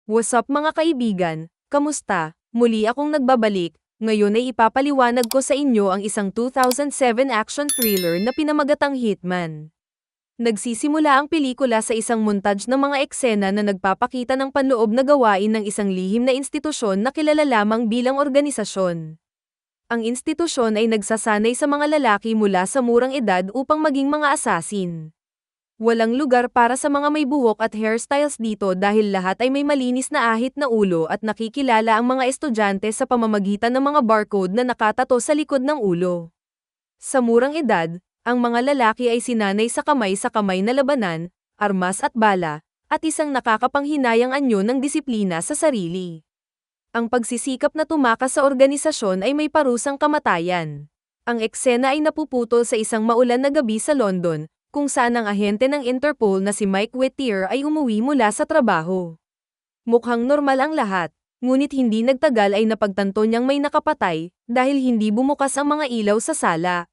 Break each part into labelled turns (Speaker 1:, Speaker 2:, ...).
Speaker 1: What's up mga kaibigan? Kamusta? Muli akong nagbabalik. Ngayon ay ipapaliwanag ko sa inyo ang isang 2007 action thriller na pinamagatang Hitman. Nagsisimula ang pelikula sa isang montage ng mga eksena na nagpapakita ng panloob na gawain ng isang lihim na institusyon na kilala lamang bilang organisasyon. Ang institusyon ay nagsasanay sa mga lalaki mula sa murang edad upang maging mga asasin. Walang lugar para sa mga may buhok at hairstyles dito dahil lahat ay may malinis na ahit na ulo at nakikilala ang mga estudyante sa pamamagitan ng mga barcode na nakatato sa likod ng ulo. Sa murang edad, ang mga lalaki ay sinanay sa kamay na labanan, armas at bala, at isang nakakapanghinayang anyo ng disiplina sa sarili. Ang pagsisikap na tumakas sa organisasyon ay may parusang kamatayan. Ang eksena ay napuputol sa isang maulan na gabi sa London, kung saan ang ahente ng Interpol na si Mike Whittier ay umuwi mula sa trabaho. Mukhang normal ang lahat, ngunit hindi nagtagal ay napagtanto niyang may nakapatay dahil hindi bumukas ang mga ilaw sa sala.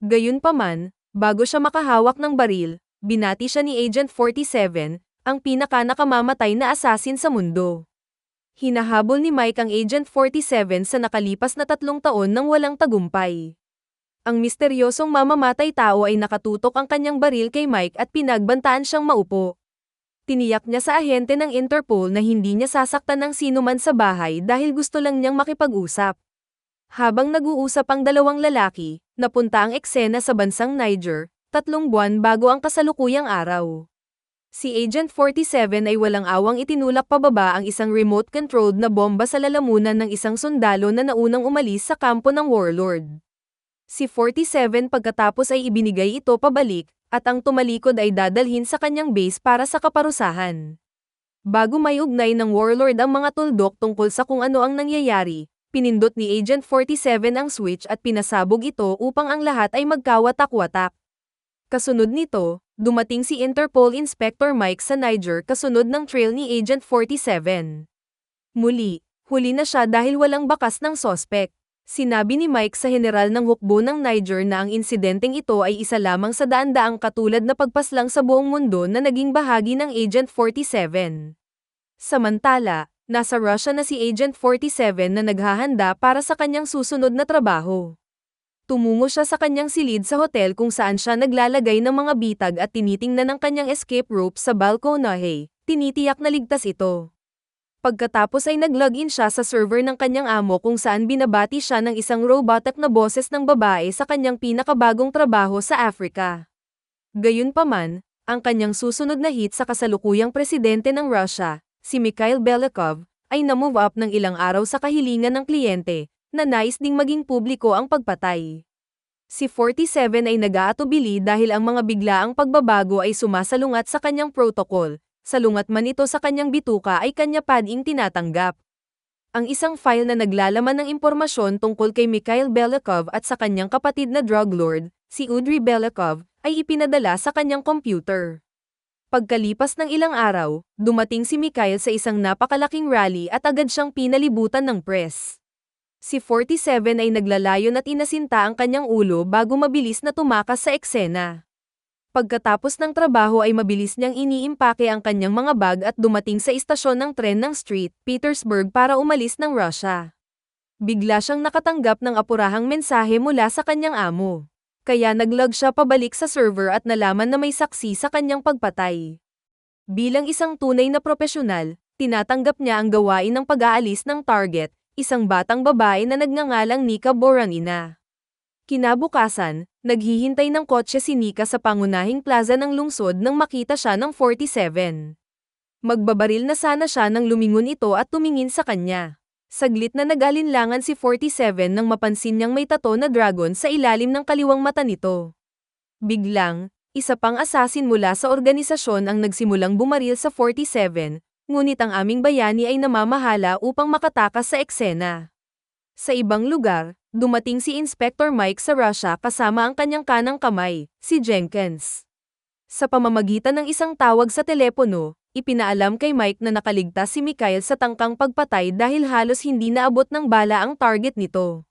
Speaker 1: Gayunpaman, bago siya makahawak ng baril, binati siya ni Agent 47, ang pinaka-nakamamatay na assassin sa mundo. Hinahabol ni Mike ang Agent 47 sa nakalipas na 3 taon nang walang tagumpay. Ang misteryosong mamamatay tao ay nakatutok ang kanyang baril kay Mike at pinagbantaan siyang maupo. Tiniyak niya sa ahente ng Interpol na hindi niya sasaktan ng sinuman sa bahay dahil gusto lang niyang makipag-usap. Habang nag-uusap ang dalawang lalaki, napunta ang eksena sa bansang Niger, 3 buwan bago ang kasalukuyang araw. Si Agent 47 ay walang awang itinulak pababa ang isang remote-controlled na bomba sa lalamunan ng isang sundalo na naunang umalis sa kampo ng warlord. Si 47 pagkatapos ay ibinigay ito pabalik, at ang tumalikod ay dadalhin sa kanyang base para sa kaparusahan. Bago may ugnay ng warlord ang mga tuldok tungkol sa kung ano ang nangyayari, pinindot ni Agent 47 ang switch at pinasabog ito upang ang lahat ay magkawatak-watak. Kasunod nito, dumating si Interpol Inspector Mike sa Niger kasunod ng trail ni Agent 47. Muli, huli na siya dahil walang bakas ng sospek. Sinabi ni Mike sa general ng hukbo ng Niger na ang insidenteng ito ay isa lamang sa daan-daang katulad na pagpaslang sa buong mundo na naging bahagi ng Agent 47. Samantala, nasa Russia na si Agent 47 na naghahanda para sa kanyang susunod na trabaho. Tumungo siya sa kanyang silid sa hotel kung saan siya naglalagay ng mga bitag at tinitingnan ang kanyang escape rope sa balkonahe, tinitiyak na ligtas ito. Pagkatapos ay nag-login siya sa server ng kanyang amo kung saan binabati siya ng isang robotic na boses ng babae sa kanyang pinakabagong trabaho sa Africa. Gayunpaman, ang kanyang susunod na hit sa kasalukuyang presidente ng Russia, si Mikhail Belikov, ay na-move up ng ilang araw sa kahilingan ng kliyente, na nais ding maging publiko ang pagpatay. Si 47 ay nag-aatubili dahil ang mga biglaang pagbabago ay sumasalungat sa kanyang protocol. Salungat man ito sa kanyang bituka ay kanya pading tinatanggap. Ang isang file na naglalaman ng impormasyon tungkol kay Mikhail Belikov at sa kanyang kapatid na drug lord, si Udry Belikov, ay ipinadala sa kanyang computer. Pagkalipas ng ilang araw, dumating si Mikhail sa isang napakalaking rally at agad siyang pinalibutan ng press. Si 47 ay naglalayon at inasinta ang kanyang ulo bago mabilis na tumakas sa eksena. Pagkatapos ng trabaho ay mabilis niyang iniimpake ang kanyang mga bag at dumating sa istasyon ng tren ng St. Petersburg para umalis ng Russia. Bigla siyang nakatanggap ng apurahang mensahe mula sa kanyang amo. Kaya nag-log siya pabalik sa server at nalaman na may saksi sa kanyang pagpatay. Bilang isang tunay na propesyonal, tinatanggap niya ang gawain ng pag-aalis ng target, isang batang babae na nagngangalang Nika Boranina. Kinabukasan, naghihintay ng kotse si Nika sa pangunahing plaza ng lungsod nang makita siya ng 47. Magbabaril na sana siya nang lumingon ito at tumingin sa kanya. Saglit na nag-alinlangan si 47 nang mapansin niyang may tato na dragon sa ilalim ng kaliwang mata nito. Biglang, isa pang assassin mula sa organisasyon ang nagsimulang bumaril sa 47, ngunit ang aming bayani ay namamahala upang makatakas sa eksena. Sa ibang lugar, dumating si Inspector Mike sa Russia kasama ang kanyang kanang kamay, si Jenkins. Sa pamamagitan ng isang tawag sa telepono, ipinaalam kay Mike na nakaligtas si Mikhail sa tangkang pagpatay dahil halos hindi naabot ng bala ang target nito.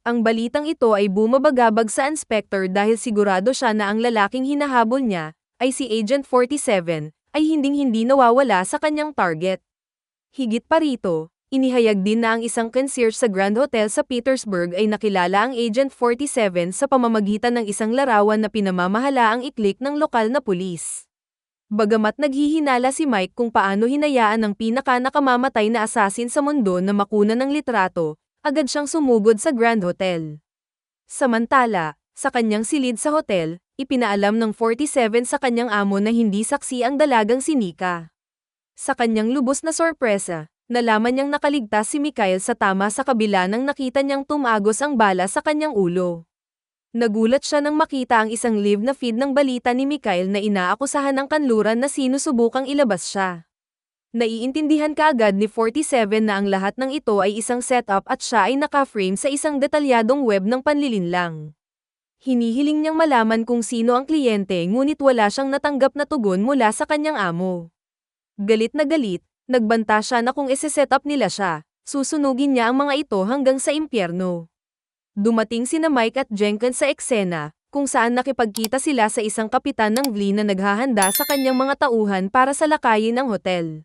Speaker 1: Ang balitang ito ay bumabagabag sa inspector dahil sigurado siya na ang lalaking hinahabol niya, ay si Agent 47, ay hinding-hindi nawawala sa kanyang target. Higit pa rito, inihayag din na ang isang concierge sa Grand Hotel sa Petersburg ay nakilala ang Agent 47 sa pamamagitan ng isang larawan na pinamamahala ang iklik ng lokal na pulis. Bagamat naghihinala si Mike kung paano hinayaan ng pinaka-nakamamatay na assassin sa mundo na makuna ng litrato, agad siyang sumugod sa Grand Hotel. Samantala, sa kanyang silid sa hotel, ipinaalam ng 47 sa kanyang amo na hindi saksi ang dalagang si Nika. Sa kanyang lubos na sorpresa, nalaman niyang nakaligtas si Mikhail sa tama sa kabila nang nakita niyang tumagos ang bala sa kanyang ulo. Nagulat siya nang makita ang isang live na feed ng balita ni Mikhail na inaakusahan ng kanluran na sinusubukang ilabas siya. Naiintindihan kaagad ni 47 na ang lahat ng ito ay isang setup at siya ay naka-frame sa isang detalyadong web ng panlilinlang. Hinihiling niyang malaman kung sino ang kliyente ngunit wala siyang natanggap na tugon mula sa kanyang amo. Galit na galit, nagbanta siya na kung ise-set up nila siya, susunugin niya ang mga ito hanggang sa impyerno. Dumating sina Mike at Jenkins sa eksena, kung saan nakipagkita sila sa isang kapitan ng VLI na naghahanda sa kanyang mga tauhan para salakayin ang hotel.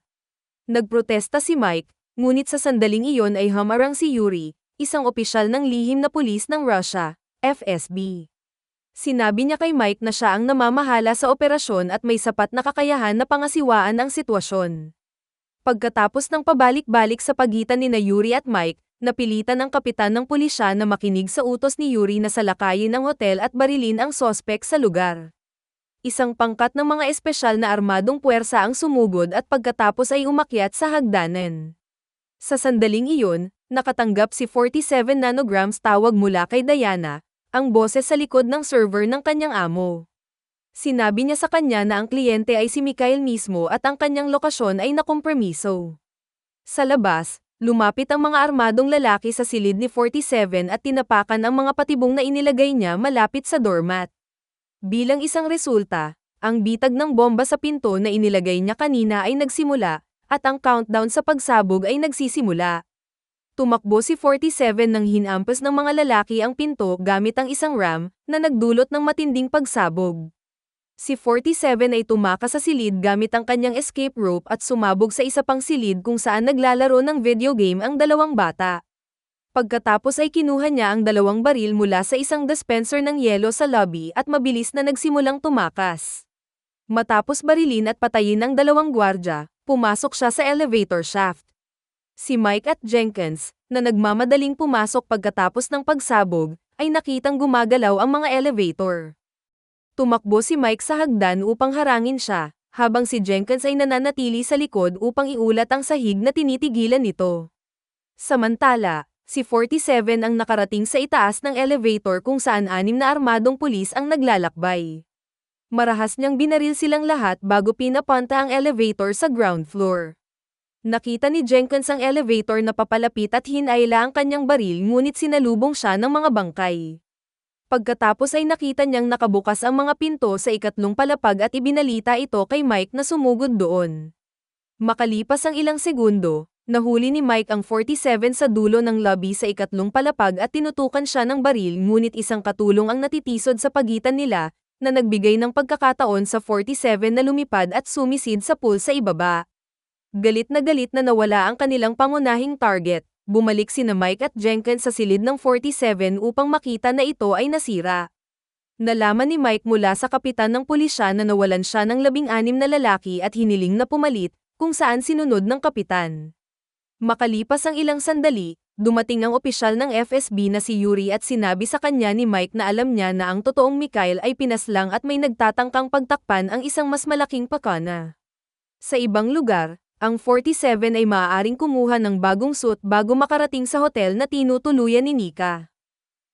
Speaker 1: Nagprotesta si Mike, ngunit sa sandaling iyon ay humarang si Yuri, isang opisyal ng lihim na pulis ng Russia, FSB. Sinabi niya kay Mike na siya ang namamahala sa operasyon at may sapat na kakayahan na pangasiwaan ang sitwasyon. Pagkatapos ng pabalik-balik sa pagitan ni Yuri at Mike, napilitan ng kapitan ng pulisya na makinig sa utos ni Yuri na salakayin ang hotel at barilin ang sospek sa lugar. Isang pangkat ng mga espesyal na armadong puwersa ang sumugod at pagkatapos ay umakyat sa hagdanan. Sa sandaling iyon, nakatanggap si 47 nanograms tawag mula kay Diana, ang boses sa likod ng server ng kanyang amo. Sinabi niya sa kanya na ang kliyente ay si Mikhail mismo at ang kanyang lokasyon ay nakompromiso. Sa labas, lumapit ang mga armadong lalaki sa silid ni 47 at tinapakan ang mga patibong na inilagay niya malapit sa doormat. Bilang isang resulta, ang bitag ng bomba sa pinto na inilagay niya kanina ay nagsimula, at ang countdown sa pagsabog ay nagsisimula. Tumakbo si 47 nang hinampas ng mga lalaki ang pinto gamit ang isang ram na nagdulot ng matinding pagsabog. Si 47 ay tumakas sa silid gamit ang kanyang escape rope at sumabog sa isa pang silid kung saan naglalaro ng video game ang dalawang bata. Pagkatapos ay kinuha niya ang dalawang baril mula sa isang dispenser ng yelo sa lobby at mabilis na nagsimulang tumakas. Matapos barilin at patayin ang dalawang gwardya, pumasok siya sa elevator shaft. Si Mike at Jenkins, na nagmamadaling pumasok pagkatapos ng pagsabog, ay nakitang gumagalaw ang mga elevator. Tumakbo si Mike sa hagdan upang harangin siya, habang si Jenkins ay nananatili sa likod upang iulat ang sahig na tinitigilan nito. Samantala, si 47 ang nakarating sa itaas ng elevator kung saan 6 na armadong pulis ang naglalakbay. Marahas niyang binaril silang lahat bago pinapunta ang elevator sa ground floor. Nakita ni Jenkins ang elevator na papalapit at hinayla ang kanyang baril ngunit sinalubong siya ng mga bangkay. Pagkatapos ay nakita niyang nakabukas ang mga pinto sa ikatlong palapag at ibinalita ito kay Mike na sumugod doon. Makalipas ang ilang segundo, nahuli ni Mike ang 47 sa dulo ng lobby sa ikatlong palapag at tinutukan siya ng baril ngunit isang katulong ang natitisod sa pagitan nila na nagbigay ng pagkakataon sa 47 na lumipad at sumisid sa pool sa ibaba. Galit na nawala ang kanilang pangunahing target, bumalik sina Mike at Jenkins sa silid ng 47 upang makita na ito ay nasira. Nalaman ni Mike mula sa kapitan ng pulisya na nawalan siya ng 16 na lalaki at hiniling na pumalit, kung saan sinunod ng kapitan. Makalipas ang ilang sandali, dumating ang opisyal ng FSB na si Yuri at sinabi sa kanya ni Mike na alam niya na ang totoong Mikhail ay pinaslang at may nagtatangkang pagtakpan ang isang mas malaking pakana. Sa ibang lugar, ang 47 ay maaaring kumuha ng bagong suit bago makarating sa hotel na tinutuluyan ni Nika.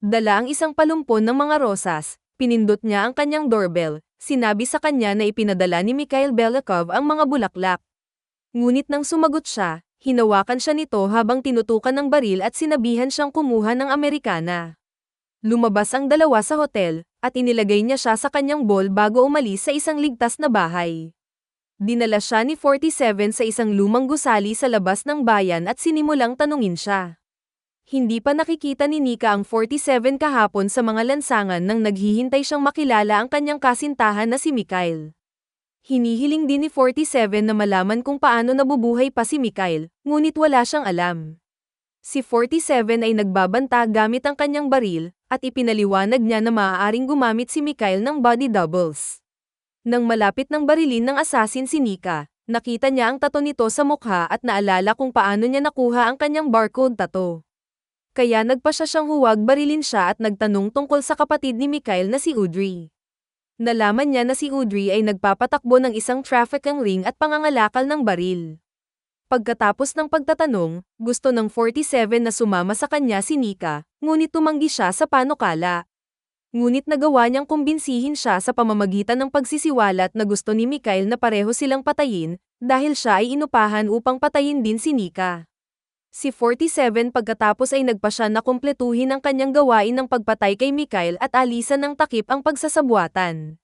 Speaker 1: Dala ang isang palumpon ng mga rosas, pinindot niya ang kanyang doorbell, sinabi sa kanya na ipinadala ni Mikhail Belikov ang mga bulaklak. Ngunit nang sumagot siya, hinawakan siya nito habang tinutukan ng baril at sinabihan siyang kumuha ng Amerikana. Lumabas ang dalawa sa hotel, at inilagay niya siya sa kanyang bowl bago umalis sa isang ligtas na bahay. Dinala siya ni 47 sa isang lumang gusali sa labas ng bayan at sinimulang tanungin siya. Hindi pa nakikita ni Nika ang 47 kahapon sa mga lansangan nang naghihintay siyang makilala ang kanyang kasintahan na si Mikhail. Hinihiling din ni 47 na malaman kung paano nabubuhay pa si Mikhail, ngunit wala siyang alam. Si 47 ay nagbabanta gamit ang kanyang baril, at ipinaliwanag niya na maaaring gumamit si Mikhail ng body doubles. Nang malapit ng barilin ng assassin si Nika, nakita niya ang tattoo nito sa mukha at naalala kung paano niya nakuha ang kanyang barcode tattoo. Kaya nagpa siyang huwag barilin siya at nagtanong tungkol sa kapatid ni Mikhail na si Audrey. Nalaman niya na si Audrey ay nagpapatakbo ng isang trafficking ring at pangangalakal ng baril. Pagkatapos ng pagtatanong, gusto ng 47 na sumama sa kanya si Nika, ngunit tumanggi siya sa panukala. Ngunit nagawa niyang kumbinsihin siya sa pamamagitan ng pagsisiwalat na gusto ni Mikhail na pareho silang patayin, dahil siya ay inupahan upang patayin din si Nika. Si 47 pagkatapos ay nagpa siya na kumpletuhin ang kanyang gawain ng pagpatay kay Mikhail at alisan ng takip ang pagsasabuatan.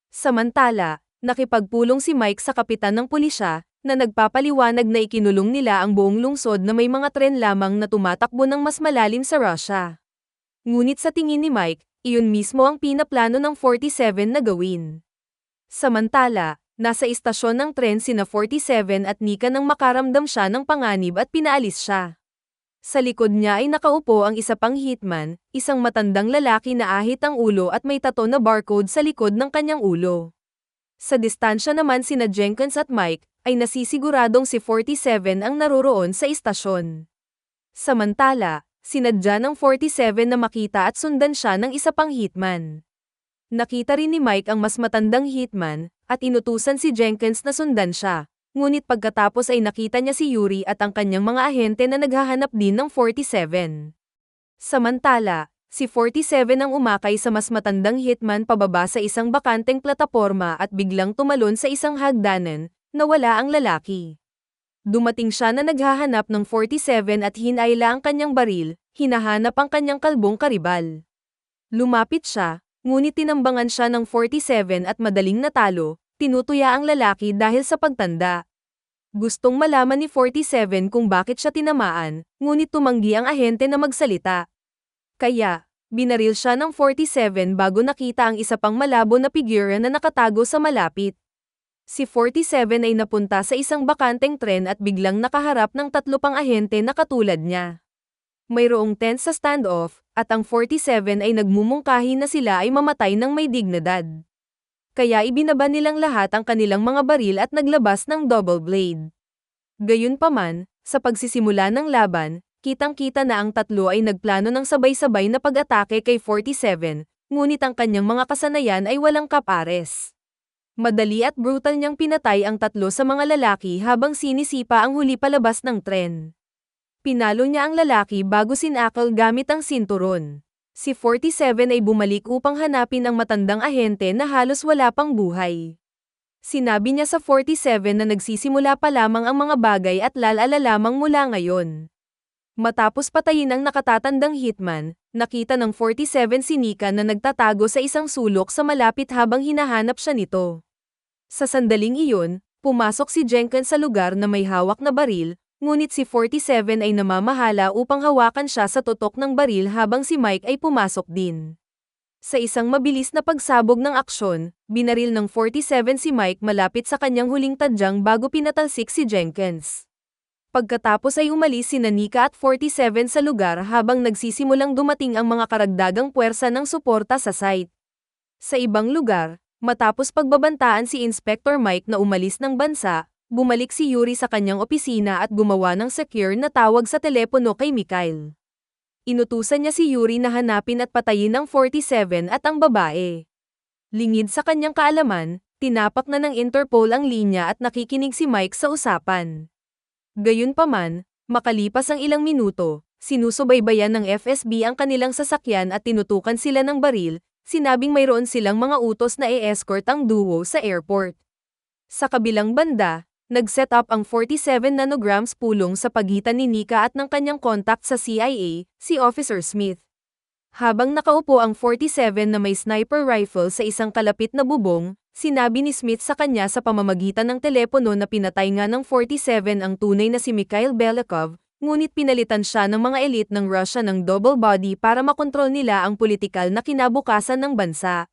Speaker 1: Samantala, nakipagpulong si Mike sa kapitan ng pulisya, na nagpapaliwanag na ikinulong nila ang buong lungsod na may mga tren lamang na tumatakbo ng mas malalim sa Russia. Ngunit sa tingin ni Mike, iyon mismo ang pinaplano ng 47 na gawin. Samantala, nasa istasyon ng tren sina 47 at Nika nang makaramdam siya ng panganib at pinaalis siya. Sa likod niya ay nakaupo ang isa pang hitman, isang matandang lalaki na ahit ang ulo at may tattoo na barcode sa likod ng kanyang ulo. Sa distansya naman sina Jenkins at Mike, ay nasisiguradong si 47 ang naroroon sa istasyon. Samantala, sinadya ng 47 na makita at sundan siya ng isa pang hitman. Nakita rin ni Mike ang mas matandang hitman, at inutusan si Jenkins na sundan siya. Ngunit pagkatapos ay nakita niya si Yuri at ang kanyang mga ahente na naghahanap din ng 47. Samantala, si 47 ang umakay sa mas matandang hitman pababa sa isang bakanteng plataporma at biglang tumalon sa isang hagdanan, na wala ang lalaki. Dumating siya na naghahanap ng 47 at hinayla ang kanyang baril, hinahanap ang kanyang kalbong karibal. Lumapit siya, ngunit tinambangan siya ng 47 at madaling natalo, tinutuya ang lalaki dahil sa pagtanda. Gustong malaman ni 47 kung bakit siya tinamaan, ngunit tumanggi ang ahente na magsalita. Kaya, binaril siya ng 47 bago nakita ang isa pang malabo na figura na nakatago sa malapit. Si 47 ay napunta sa isang bakanteng tren at biglang nakaharap ng 3 pang ahente na katulad niya. Mayroong tense sa standoff, at ang 47 ay nagmumungkahi na sila ay mamatay ng may dignidad. Kaya ibinaba nilang lahat ang kanilang mga baril at naglabas ng double blade. Gayunpaman, sa pagsisimula ng laban, kitang-kita na ang 3 ay nagplano ng sabay-sabay na pag-atake kay 47, ngunit ang kanyang mga kasanayan ay walang kapares. Madali at brutal niyang pinatay ang 3 sa mga lalaki habang sinisipa ang huli palabas ng tren. Pinalo niya ang lalaki bago sinakal gamit ang sinturon. Si 47 ay bumalik upang hanapin ang matandang ahente na halos wala pang buhay. Sinabi niya sa 47 na nagsisimula pa lamang ang mga bagay at lalala lamang mula ngayon. Matapos patayin ang nakatatandang hitman, nakita ng 47 si Nika na nagtatago sa isang sulok sa malapit habang hinahanap siya nito. Sa sandaling iyon, pumasok si Jenkins sa lugar na may hawak na baril, ngunit si 47 ay namamahala upang hawakan siya sa tutok ng baril habang si Mike ay pumasok din. Sa isang mabilis na pagsabog ng aksyon, binaril ng 47 si Mike malapit sa kanyang huling tadyang bago pinatalsik si Jenkins. Pagkatapos ay umalis sina Nika at 47 sa lugar habang nagsisimulang dumating ang mga karagdagang puwersa ng suporta sa site. Sa ibang lugar, matapos pagbabantaan si Inspector Mike na umalis ng bansa, bumalik si Yuri sa kanyang opisina at gumawa ng secure na tawag sa telepono kay Mikhail. Inutusan niya si Yuri na hanapin at patayin ang 47 at ang babae. Lingid sa kanyang kaalaman, tinapak na ng Interpol ang linya at nakikinig si Mike sa usapan. Gayunpaman, makalipas ang ilang minuto, sinusubaybayan ng FSB ang kanilang sasakyan at tinutukan sila ng baril, sinabing mayroon silang mga utos na i-escort ang duo sa airport. Sa kabilang banda, nag-set up ang 47 nanograms pulong sa pagitan ni Nika at ng kanyang contact sa CIA, si Officer Smith. Habang nakaupo ang 47 na may sniper rifle sa isang kalapit na bubong, sinabi ni Smith sa kanya sa pamamagitan ng telepono na pinatay nga ng 47 ang tunay na si Mikhail Belikov, ngunit pinalitan siya ng mga elite ng Russia ng double body para makontrol nila ang politikal na kinabukasan ng bansa.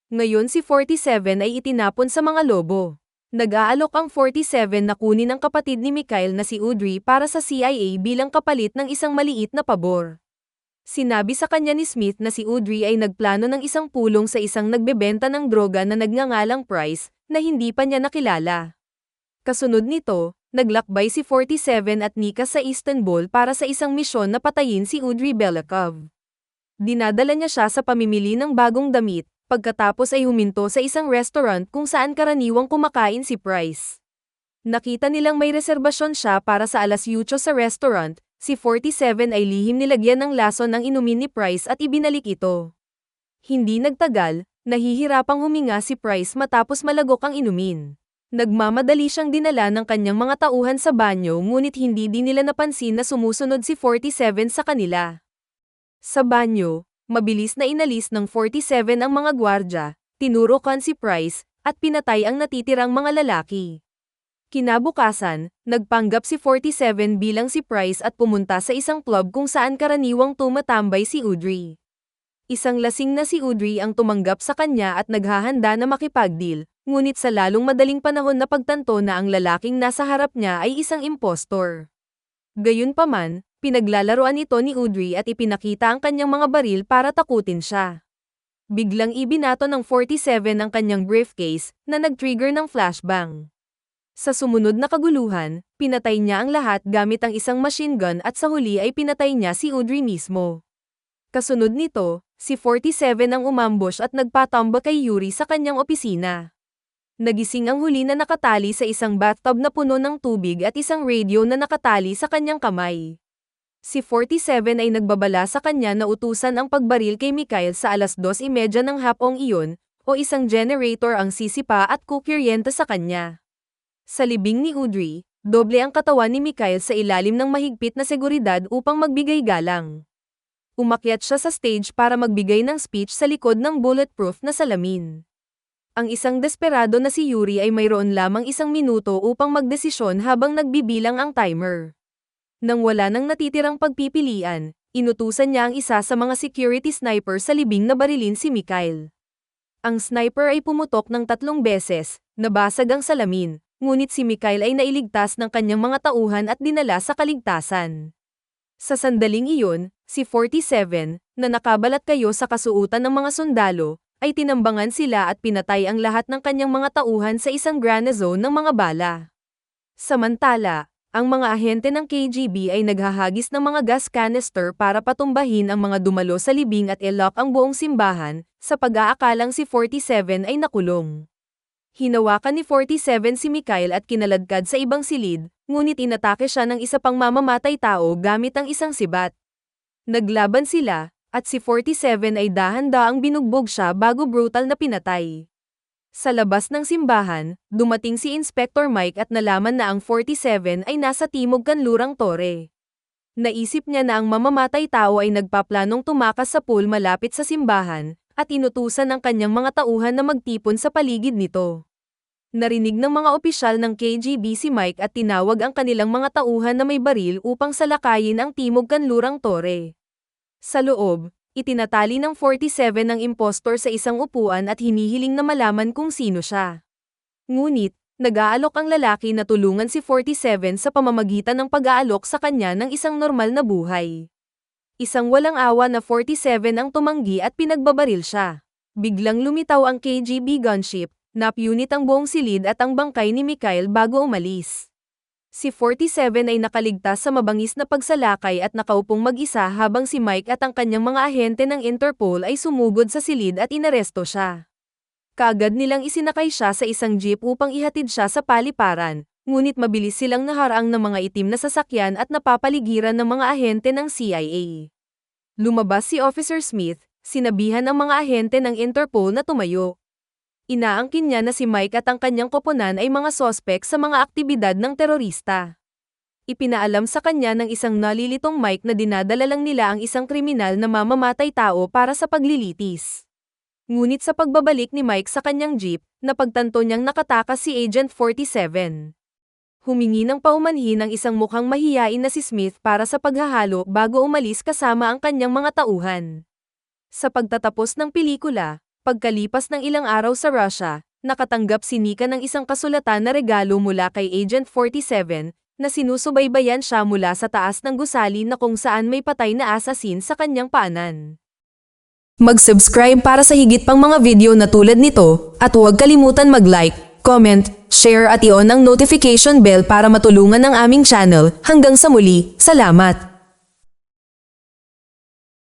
Speaker 1: Ngayon si 47 ay itinapon sa mga lobo. Nag-aalok ang 47 na kunin ang kapatid ni Mikhail na si Audrey para sa CIA bilang kapalit ng isang maliit na pabor. Sinabi sa kanya ni Smith na si Audrey ay nagplano ng isang pulong sa isang nagbebenta ng droga na nagngangalang Price na hindi pa niya nakilala. Kasunod nito, naglakbay si 47 at Nika sa Istanbul para sa isang misyon na patayin si Audrey Belikov. Dinadala niya siya sa pamimili ng bagong damit, pagkatapos ay huminto sa isang restaurant kung saan karaniwang kumakain si Price. Nakita nilang may reserbasyon siya para sa alas 8 sa restaurant, si 47 ay lihim nilagyan ng lason ng inumin ni Price at ibinalik ito. Hindi nagtagal, nahihirapang huminga si Price matapos malagok ang inumin. Nagmamadali siyang dinala ng kanyang mga tauhan sa banyo ngunit hindi din nila napansin na sumusunod si 47 sa kanila. Sa banyo, mabilis na inalis ng 47 ang mga gwardya, tinurokan si Price, at pinatay ang natitirang mga lalaki. Kinabukasan, nagpanggap si 47 bilang si Price at pumunta sa isang club kung saan karaniwang tumatambay si Audrey. Isang lasing na si Audrey ang tumanggap sa kanya at naghahanda na makipagdeal, ngunit sa lalong madaling panahon na pagtanto na ang lalaking nasa harap niya ay isang impostor. Gayunpaman, pinaglalaroan ito ni Audrey at ipinakita ang kanyang mga baril para takutin siya. Biglang ibinato ng 47 ang kanyang briefcase na nag-trigger ng flashbang. Sa sumunod na kaguluhan, pinatay niya ang lahat gamit ang isang machine gun at sa huli ay pinatay niya si Audrey mismo. Kasunod nito, si 47 ang umambush at nagpatamba kay Yuri sa kanyang opisina. Nagising ang huli na nakatali sa isang bathtub na puno ng tubig at isang radio na nakatali sa kanyang kamay. Si 47 ay nagbabala sa kanya na utusan ang pagbaril kay Mikhail sa alas 2:30 ng hapong iyon, o isang generator ang sisipa at kukuryente sa kanya. Sa libing ni Audrey, doble ang katawan ni Mikhail sa ilalim ng mahigpit na seguridad upang magbigay galang. Umakyat siya sa stage para magbigay ng speech sa likod ng bulletproof na salamin. Ang isang desperado na si Yuri ay mayroon lamang 1 minuto upang magdesisyon habang nagbibilang ang timer. Nang wala nang natitirang pagpipilian, inutusan niya ang isa sa mga security sniper sa libing na barilin si Mikhail. Ang sniper ay pumutok ng 3 beses, nabasag ang salamin, ngunit si Mikhail ay nailigtas ng kanyang mga tauhan at dinala sa kaligtasan. Sa sandaling iyon, si 47, na nakabalat kayo sa kasuotan ng mga sundalo, ay tinambangan sila at pinatay ang lahat ng kanyang mga tauhan sa isang grenade zone ng mga bala. Samantala, ang mga ahente ng KGB ay naghahagis ng mga gas canister para patumbahin ang mga dumalo sa libing at i-lock ang buong simbahan, sa pag-aakalang si 47 ay nakulong. Hinawakan ni 47 si Mikhail at kinaladkad sa ibang silid, ngunit inatake siya ng isa pang mamamatay tao gamit ang isang sibat. Naglaban sila, at si 47 ay dahan-daang binugbog siya bago brutal na pinatay. Sa labas ng simbahan, dumating si Inspector Mike at nalaman na ang 47 ay nasa timog kanlurang tore. Naisip niya na ang mamamatay tao ay nagpaplanong tumakas sa pool malapit sa simbahan, at inutusan ang kanyang mga tauhan na magtipon sa paligid nito. Narinig ng mga opisyal ng KGB si Mike at tinawag ang kanilang mga tauhan na may baril upang salakayin ang timog kanlurang tore. Sa loob, itinatali ng 47 ang impostor sa isang upuan at hinihiling na malaman kung sino siya. Ngunit, nag-aalok ang lalaki na tulungan si 47 sa pamamagitan ng pag-aalok sa kanya ng isang normal na buhay. Isang walang awa na 47 ang tumanggi at pinagbabaril siya. Biglang lumitaw ang KGB gunship, napunit ang buong silid at ang bangkay ni Mikhail bago umalis. Si 47 ay nakaligtas sa mabangis na pagsalakay at nakaupong mag-isa habang si Mike at ang kanyang mga ahente ng Interpol ay sumugod sa silid at inaresto siya. Kaagad nilang isinakay siya sa isang jeep upang ihatid siya sa paliparan, ngunit mabilis silang naharang ng mga itim na sasakyan at napapaligiran ng mga ahente ng CIA. Lumabas si Officer Smith, sinabihan ang mga ahente ng Interpol na tumayo. Inaangkin niya na si Mike at ang kanyang koponan ay mga sospek sa mga aktibidad ng terorista. Ipinaalam sa kanya ng isang nalilitong Mike na dinadala lang nila ang isang kriminal na mamamatay tao para sa paglilitis. Ngunit sa pagbabalik ni Mike sa kanyang jeep, napagtanto niyang nakatakas si Agent 47. Humingi ng paumanhin ang isang mukhang mahiyain na si Smith para sa paghahalo bago umalis kasama ang kanyang mga tauhan. Sa pagtatapos ng pelikula, Pagkalipas ng ilang araw sa Russia, nakatanggap si Nika ng isang kasulatan na regalo mula kay Agent 47, na sinusubaybayan siya mula sa taas ng gusali na kung saan may patay na assassin sa kanyang paanan. Mag-subscribe para sa higit pang mga video na tulad nito, at huwag kalimutan mag-like, comment, share at i-on ang notification bell para matulungan ang aming channel. Hanggang sa muli, salamat!